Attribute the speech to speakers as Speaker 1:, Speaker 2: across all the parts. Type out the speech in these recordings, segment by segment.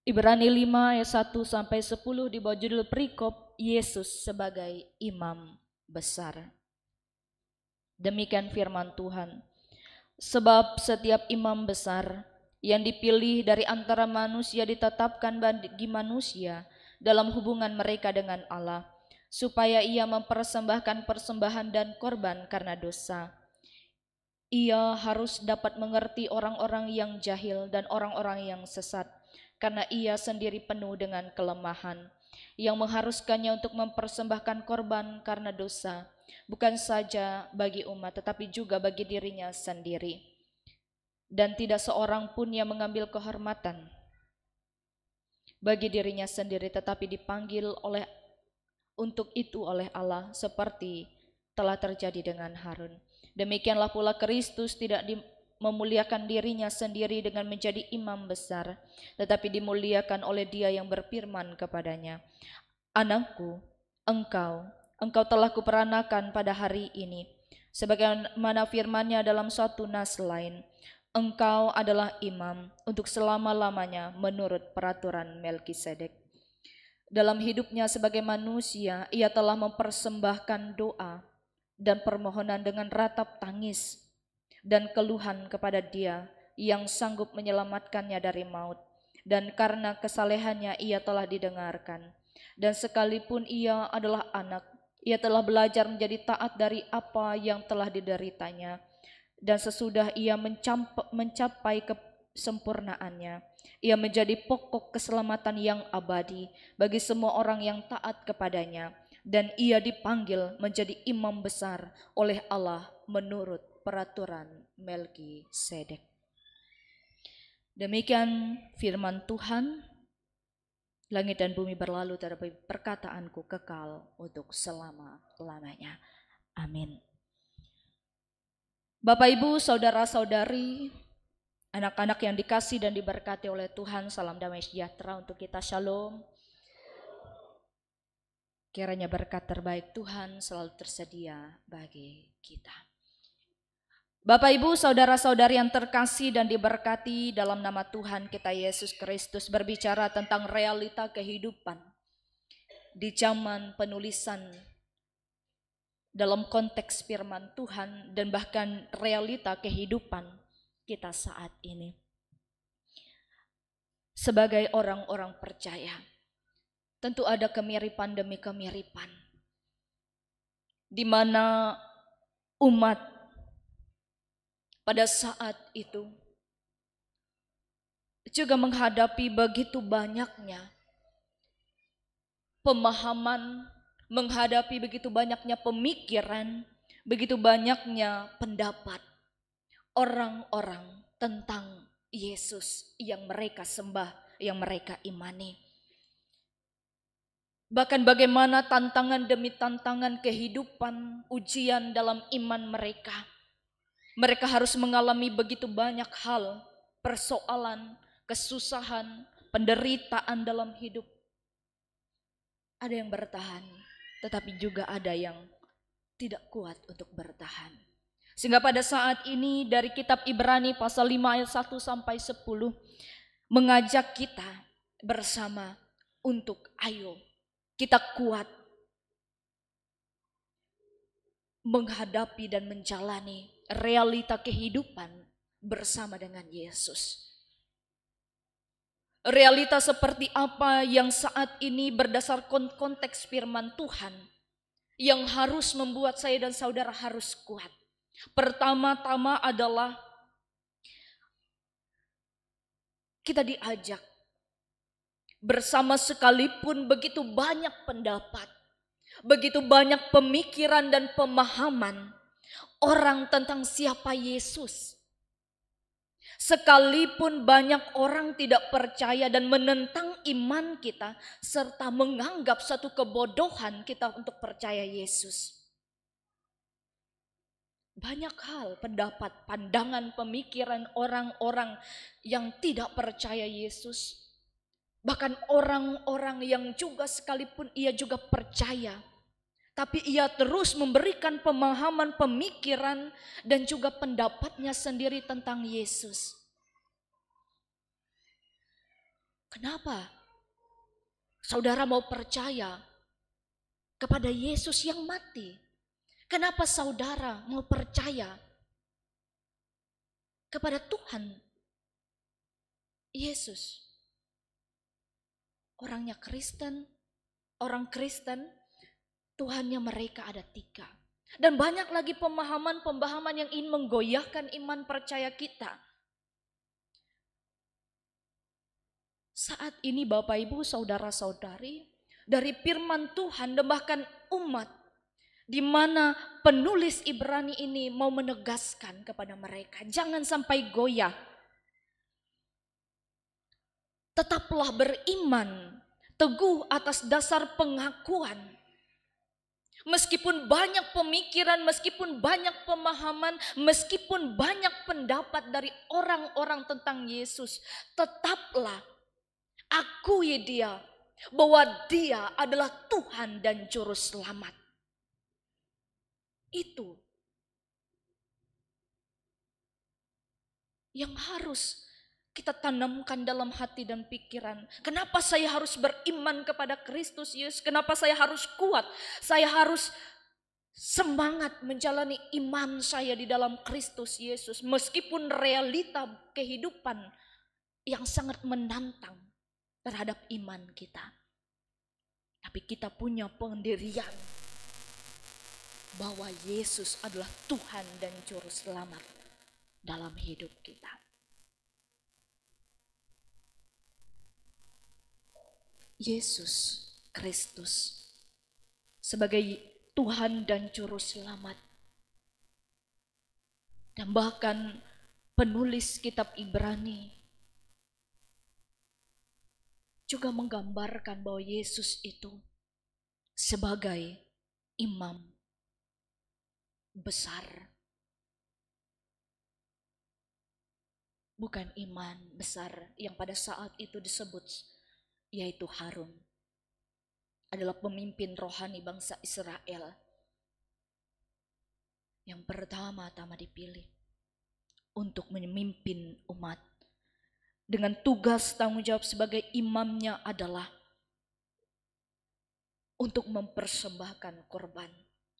Speaker 1: Ibrani 5 ayat 1 sampai 10 di bawah judul perikop Yesus sebagai imam besar. Demikian firman Tuhan. Sebab setiap imam besar yang dipilih dari antara manusia ditetapkan bagi manusia dalam hubungan mereka dengan Allah, supaya ia mempersembahkan persembahan dan korban karena dosa. Ia harus dapat mengerti orang-orang yang jahil dan orang-orang yang sesat, karena ia sendiri penuh dengan kelemahan, yang mengharuskannya untuk mempersembahkan korban karena dosa, bukan saja bagi umat, tetapi juga bagi dirinya sendiri. Dan tidak seorang pun yang mengambil kehormatan bagi dirinya sendiri, tetapi dipanggil untuk itu oleh Allah, seperti telah terjadi dengan Harun. Demikianlah pula Kristus tidak memuliakan dirinya sendiri dengan menjadi imam besar, tetapi dimuliakan oleh Dia yang berfirman kepadanya, "Anakku, engkau telah kuperanakan pada hari ini." Sebagaimana firman-Nya dalam suatu nas lain, "Engkau adalah imam untuk selama-lamanya menurut peraturan Melkisedek." Dalam hidupnya sebagai manusia, ia telah mempersembahkan doa dan permohonan dengan ratap tangis dan keluhan kepada Dia yang sanggup menyelamatkannya dari maut. Dan karena kesalehannya ia telah didengarkan. Dan sekalipun ia adalah anak, ia telah belajar menjadi taat dari apa yang telah dideritanya. Dan sesudah ia mencapai kesempurnaannya, ia menjadi pokok keselamatan yang abadi bagi semua orang yang taat kepadanya. Dan ia dipanggil menjadi imam besar oleh Allah menurut peraturan Melkisedek. Demikian firman Tuhan. Langit dan bumi berlalu, tetapi perkataanku kekal untuk selama-lamanya. Amin. Bapak, Ibu, saudara-saudari, anak-anak yang dikasih dan diberkati oleh Tuhan, salam damai sejahtera untuk kita, shalom. Kiranya berkat terbaik Tuhan selalu tersedia bagi kita. Bapak, Ibu, saudara-saudari yang terkasih dan diberkati, dalam nama Tuhan kita Yesus Kristus berbicara tentang realita kehidupan di zaman penulisan dalam konteks firman Tuhan dan bahkan realita kehidupan kita saat ini. Sebagai orang-orang percaya, tentu ada kemiripan demi kemiripan, di mana umat pada saat itu juga menghadapi begitu banyaknya pemahaman, menghadapi begitu banyaknya pemikiran, begitu banyaknya pendapat orang-orang tentang Yesus yang mereka sembah, yang mereka imani. Bahkan bagaimana tantangan demi tantangan kehidupan, ujian dalam iman mereka. Mereka harus mengalami begitu banyak hal, persoalan, kesusahan, penderitaan dalam hidup. Ada yang bertahan, tetapi juga ada yang tidak kuat untuk bertahan. Sehingga pada saat ini dari kitab Ibrani pasal 5 ayat 1 sampai 10 mengajak kita bersama untuk ayo kita kuat menghadapi dan menjalani realita kehidupan bersama dengan Yesus. Realita seperti apa yang saat ini berdasarkan konteks firman Tuhan yang harus membuat saya dan saudara harus kuat. Pertama-tama adalah kita diajak bersama, sekalipun begitu banyak pendapat, begitu banyak pemikiran dan pemahaman orang tentang siapa Yesus. Sekalipun banyak orang tidak percaya dan menentang iman kita, serta menganggap satu kebodohan kita untuk percaya Yesus. Banyak hal, pendapat, pandangan, pemikiran orang-orang yang tidak percaya Yesus. Bahkan orang-orang yang juga sekalipun ia juga percaya, tapi ia terus memberikan pemahaman, pemikiran, dan juga pendapatnya sendiri tentang Yesus. Kenapa saudara mau percaya kepada Yesus yang mati? Kenapa saudara mau percaya kepada Tuhan Yesus? Orangnya Kristen, orang Kristen, Tuhannya mereka ada 3. Dan banyak lagi pemahaman-pemahaman yang ingin menggoyahkan iman percaya kita. Saat ini Bapak Ibu saudara-saudari, dari firman Tuhan dan bahkan umat, di mana penulis Ibrani ini mau menegaskan kepada mereka, jangan sampai goyah. Tetaplah beriman, teguh atas dasar pengakuan. Meskipun banyak pemikiran, meskipun banyak pemahaman, meskipun banyak pendapat dari orang-orang tentang Yesus, tetaplah akui dia, bahwa dia adalah Tuhan dan Juru Selamat. Itu yang harus kita tanamkan dalam hati dan pikiran. Kenapa saya harus beriman kepada Kristus Yesus? Kenapa saya harus kuat? Saya harus semangat menjalani iman saya di dalam Kristus Yesus. Meskipun realita kehidupan yang sangat menantang terhadap iman kita. Tapi kita punya pendirian bahwa Yesus adalah Tuhan dan Juru Selamat dalam hidup kita. Yesus Kristus sebagai Tuhan dan Juru Selamat. Dan bahkan penulis kitab Ibrani juga menggambarkan bahwa Yesus itu sebagai imam besar. Bukan imam besar yang pada saat itu disebut, yaitu Harun. Adalah pemimpin rohani bangsa Israel. Yang pertama-tama dipilih untuk memimpin umat. Dengan tugas tanggung jawab sebagai imamnya adalah untuk mempersembahkan korban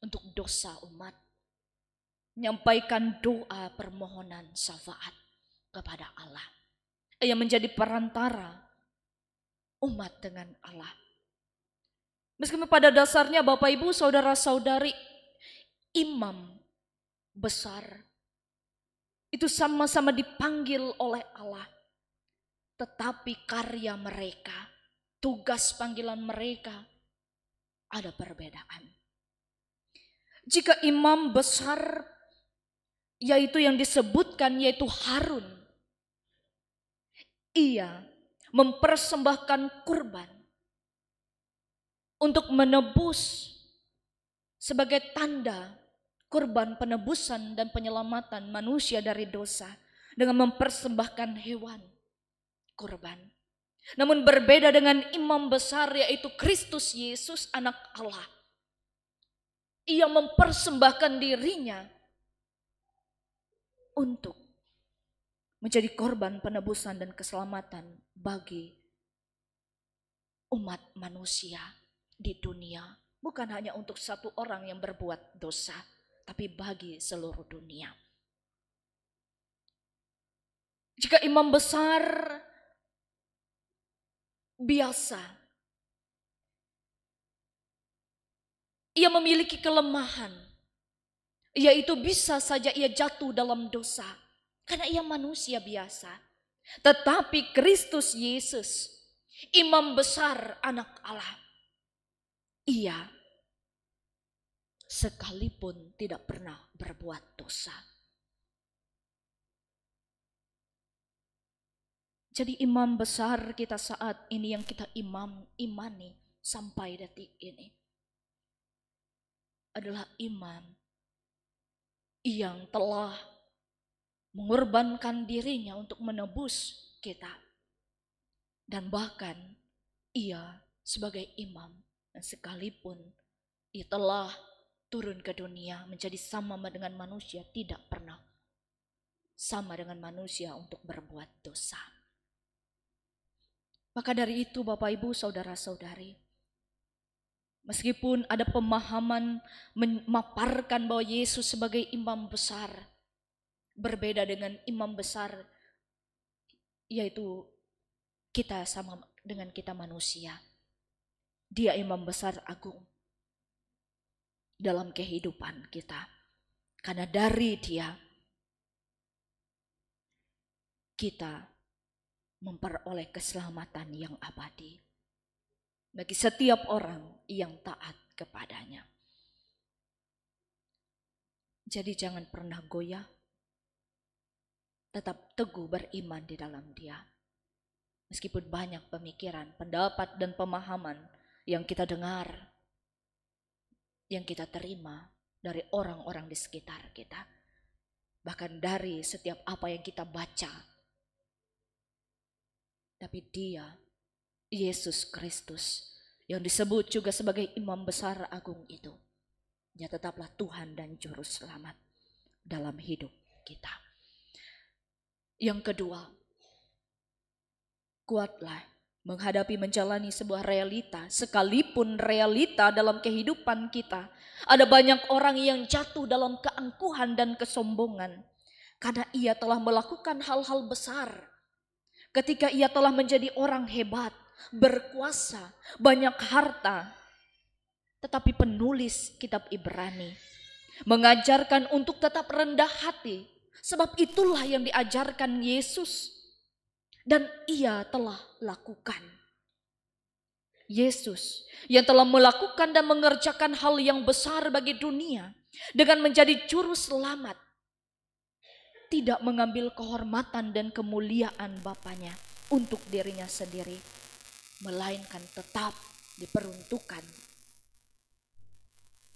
Speaker 1: untuk dosa umat. Menyampaikan doa permohonan syafaat kepada Allah. Ia menjadi perantara umat dengan Allah. Meskipun pada dasarnya Bapak Ibu saudara-saudari, imam besar itu sama-sama dipanggil oleh Allah. Tetapi karya mereka, tugas panggilan mereka ada perbedaan. Jika imam besar yaitu yang disebutkan yaitu Harun, ia mempersembahkan kurban untuk menebus sebagai tanda kurban penebusan dan penyelamatan manusia dari dosa dengan mempersembahkan hewan kurban. Namun berbeda dengan imam besar yaitu Kristus Yesus anak Allah. Ia mempersembahkan dirinya untuk menjadi korban penebusan dan keselamatan bagi umat manusia di dunia. Bukan hanya untuk satu orang yang berbuat dosa, tapi bagi seluruh dunia. Jika imam besar biasa, ia memiliki kelemahan, yaitu bisa saja ia jatuh dalam dosa, karena ia manusia biasa. Tetapi Kristus Yesus, imam besar anak Allah, ia sekalipun tidak pernah berbuat dosa. Jadi imam besar kita saat ini yang kita imani sampai detik ini adalah imam yang telah mengorbankan dirinya untuk menebus kita. Dan bahkan ia sebagai imam dan sekalipun ia telah turun ke dunia menjadi sama dengan manusia, tidak pernah sama dengan manusia untuk berbuat dosa. Maka dari itu Bapak Ibu saudara-saudari, meskipun ada pemahaman memaparkan bahwa Yesus sebagai imam besar, berbeda dengan imam besar yaitu kita sama dengan kita manusia. Dia imam besar agung dalam kehidupan kita. Karena dari dia kita memperoleh keselamatan yang abadi bagi setiap orang yang taat kepadanya. Jadi jangan pernah goyah, tetap teguh beriman di dalam dia. Meskipun banyak pemikiran, pendapat dan pemahaman yang kita dengar, yang kita terima dari orang-orang di sekitar kita. Bahkan dari setiap apa yang kita baca. Tapi dia, Yesus Kristus, yang disebut juga sebagai imam besar agung itu, dia tetaplah Tuhan dan Juru Selamat dalam hidup kita. Yang kedua, kuatlah menghadapi menjalani sebuah realita, sekalipun realita dalam kehidupan kita. Ada banyak orang yang jatuh dalam keangkuhan dan kesombongan karena ia telah melakukan hal-hal besar. Ketika ia telah menjadi orang hebat, berkuasa, banyak harta. Tetapi penulis kitab Ibrani mengajarkan untuk tetap rendah hati. Sebab itulah yang diajarkan Yesus. Dan ia telah lakukan. Yesus yang telah melakukan dan mengerjakan hal yang besar bagi dunia. Dengan menjadi juru selamat. Tidak mengambil kehormatan dan kemuliaan Bapanya untuk dirinya sendiri, melainkan tetap diperuntukkan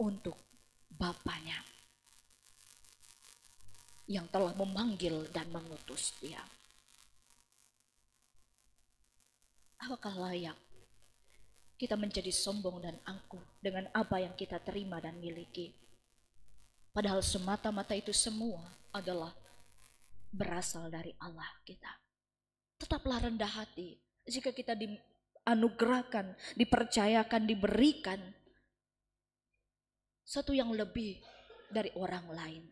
Speaker 1: untuk Bapanya yang telah memanggil dan mengutus dia. Apakah layak kita menjadi sombong dan angkuh dengan apa yang kita terima dan miliki? Padahal semata-mata itu semua adalah berasal dari Allah kita. Tetaplah rendah hati jika kita dianugerahkan, dipercayakan, diberikan satu yang lebih dari orang lain.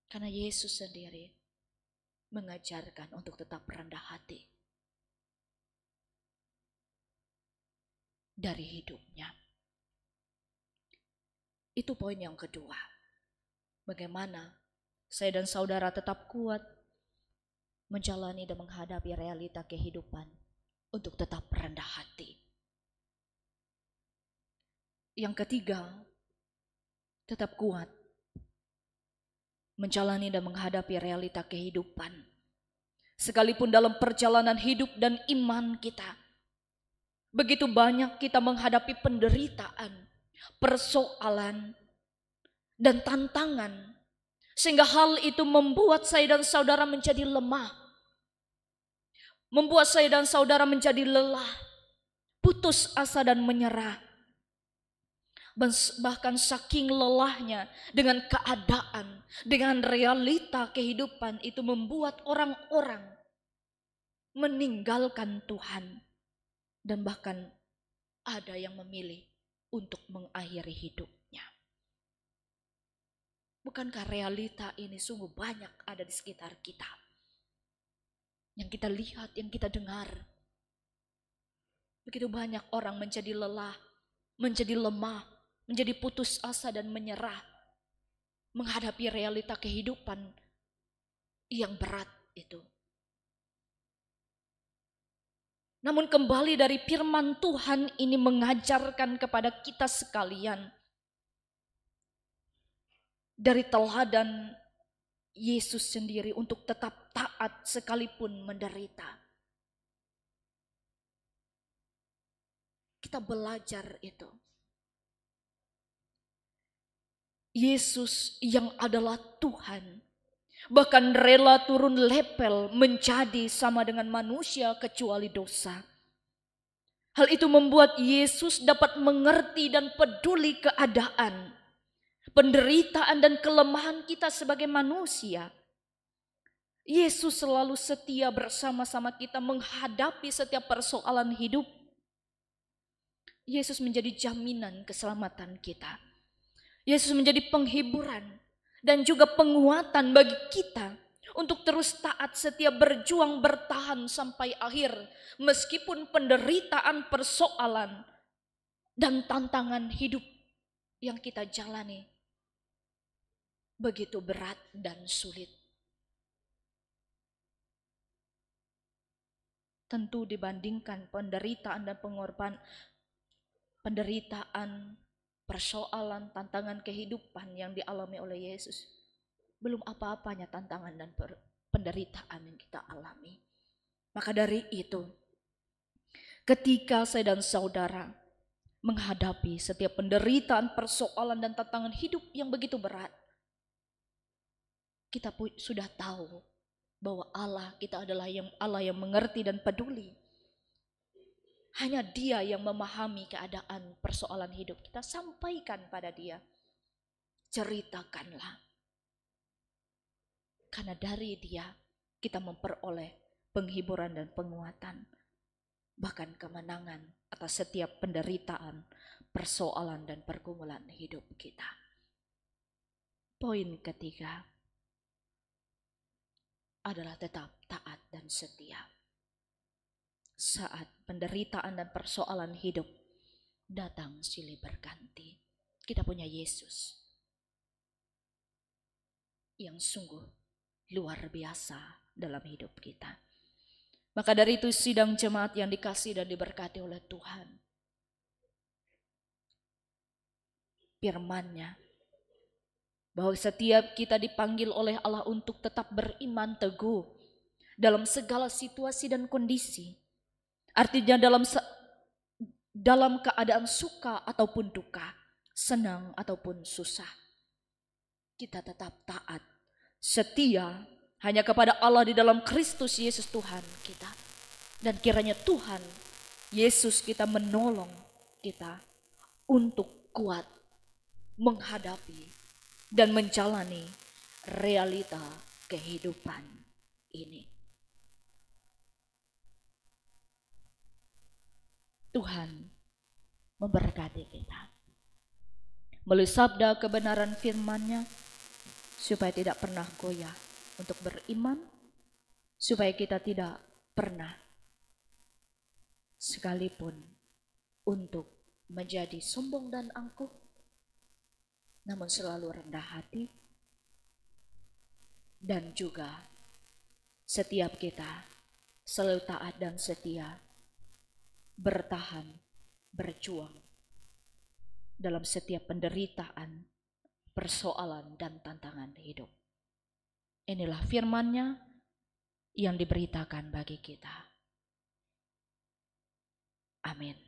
Speaker 1: Karena Yesus sendiri mengajarkan untuk tetap rendah hati dari hidupnya. Itu poin yang kedua. Bagaimana saya dan saudara tetap kuat menjalani dan menghadapi realita kehidupan untuk tetap rendah hati. Yang ketiga, tetap kuat menjalani dan menghadapi realita kehidupan. Sekalipun dalam perjalanan hidup dan iman kita, begitu banyak kita menghadapi penderitaan, persoalan, dan tantangan. Sehingga hal itu membuat saya dan saudara menjadi lemah. Membuat saya dan saudara menjadi lelah, putus asa dan menyerah. Bahkan saking lelahnya dengan keadaan, dengan realita kehidupan itu membuat orang-orang meninggalkan Tuhan. Dan bahkan ada yang memilih untuk mengakhiri hidupnya. Bukankah realita ini sungguh banyak ada di sekitar kita? Yang kita lihat, yang kita dengar. Begitu banyak orang menjadi lelah, menjadi lemah, menjadi putus asa dan menyerah. Menghadapi realita kehidupan yang berat itu. Namun kembali dari firman Tuhan ini mengajarkan kepada kita sekalian. Dari teladan Yesus sendiri untuk tetap taat sekalipun menderita. Kita belajar itu. Yesus yang adalah Tuhan, bahkan rela turun lepel menjadi sama dengan manusia kecuali dosa. Hal itu membuat Yesus dapat mengerti dan peduli keadaan, penderitaan dan kelemahan kita sebagai manusia. Yesus selalu setia bersama-sama kita menghadapi setiap persoalan hidup. Yesus menjadi jaminan keselamatan kita. Yesus menjadi penghiburan dan juga penguatan bagi kita untuk terus taat, setia, berjuang, bertahan sampai akhir. Meskipun penderitaan, persoalan, dan tantangan hidup yang kita jalani begitu berat dan sulit. Tentu dibandingkan penderitaan dan pengorbanan, penderitaan, persoalan, tantangan kehidupan yang dialami oleh Yesus, belum apa-apanya tantangan dan penderitaan yang kita alami. Maka dari itu, ketika saya dan saudara menghadapi setiap penderitaan, persoalan, dan tantangan hidup yang begitu berat, kita sudah tahu bahwa Allah kita adalah Allah yang mengerti dan peduli. Hanya Dia yang memahami keadaan persoalan hidup kita. Sampaikan pada Dia, ceritakanlah. Karena dari Dia kita memperoleh penghiburan dan penguatan, bahkan kemenangan atas setiap penderitaan, persoalan, dan pergumulan hidup kita. Poin ketiga adalah tetap taat dan setia. Saat penderitaan dan persoalan hidup datang silih berganti, kita punya Yesus yang sungguh luar biasa dalam hidup kita. Maka dari itu sidang jemaat yang dikasihi dan diberkati oleh Tuhan, firman-Nya bahwa setiap kita dipanggil oleh Allah untuk tetap beriman teguh dalam segala situasi dan kondisi. Artinya dalam keadaan suka ataupun duka, senang ataupun susah, kita tetap taat, setia hanya kepada Allah di dalam Kristus Yesus Tuhan kita. Dan kiranya Tuhan Yesus kita menolong kita untuk kuat menghadapi dan menjalani realita kehidupan ini. Tuhan memberkati kita melalui sabda kebenaran firman-Nya, supaya tidak pernah goyah untuk beriman, supaya kita tidak pernah sekalipun untuk menjadi sombong dan angkuh, namun selalu rendah hati, dan juga setiap kita selalu taat dan setia, bertahan, berjuang dalam setiap penderitaan, persoalan, dan tantangan hidup. Inilah firman-Nya yang diberitakan bagi kita. Amin.